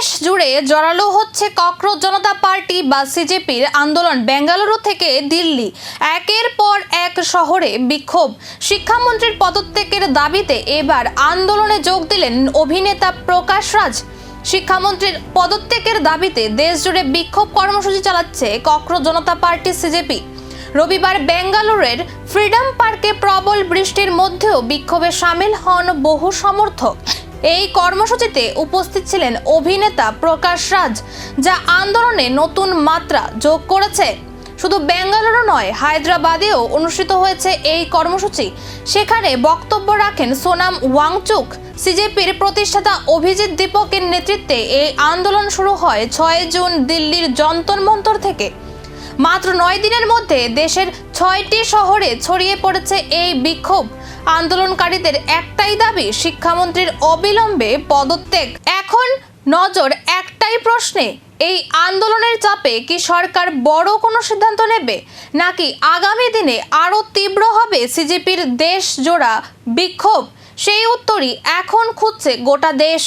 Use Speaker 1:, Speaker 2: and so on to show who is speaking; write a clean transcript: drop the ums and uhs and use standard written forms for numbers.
Speaker 1: দেশ জুড়ে জোরালো হচ্ছে ককরোচ জনতা পার্টি বা সিজেপির আন্দোলন। বেঙ্গালুরু থেকে দিল্লি, একের পর এক শহরে বিক্ষোভ। শিক্ষামন্ত্রীর পদত্যাগের দাবিতে এবার আন্দোলনে যোগ দিলেন অভিনেতা প্রকাশ রাজ। শিক্ষামন্ত্রীর পদত্যাগের দাবিতে দেশ জুড়ে বিক্ষোভ কর্মসূচি চালাচ্ছে ককরোচ জনতা পার্টি সিজেপি। রবিবার বেঙ্গালুরুর ফ্রিডম পার্কে প্রবল বৃষ্টির মধ্যেও বিক্ষোভে সামিল হন বহু সমর্থক। এই কর্মসূচিতে উপস্থিত ছিলেন অভিনেতা প্রকাশ রাজ, যা আন্দোলনে নতুন মাত্রা যোগ করেছে। শুধু বেঙ্গালুরু নয়, হায়দ্রাবাদেও অনুষ্ঠিত হয়েছে এই কর্মসূচি। সেখানে বক্তব্য রাখেন সোনাম ওয়াংচুক। সিজেপির প্রতিষ্ঠাতা অভিজিৎ দীপকের নেতৃত্বে এই আন্দোলন শুরু হয় 6 জুন দিল্লির যন্তর মন্তর থেকে। মাত্র 9 দিনের মধ্যে দেশের 6টি শহরে ছড়িয়ে পড়েছে এই বিক্ষোভ। আন্দোলনকারীদের একটাই দাবি, শিক্ষামন্ত্রীর অবিলম্বে পদত্যাগ। এখন নজর একটাই প্রশ্নে, এই আন্দোলনের চাপে কি সরকার বড় কোনো সিদ্ধান্ত নেবে, নাকি আগামী দিনে আরও তীব্র হবে সিজেপির দেশ জোড়া বিক্ষোভ? সেই উত্তরই এখন খুঁজছে গোটা দেশ।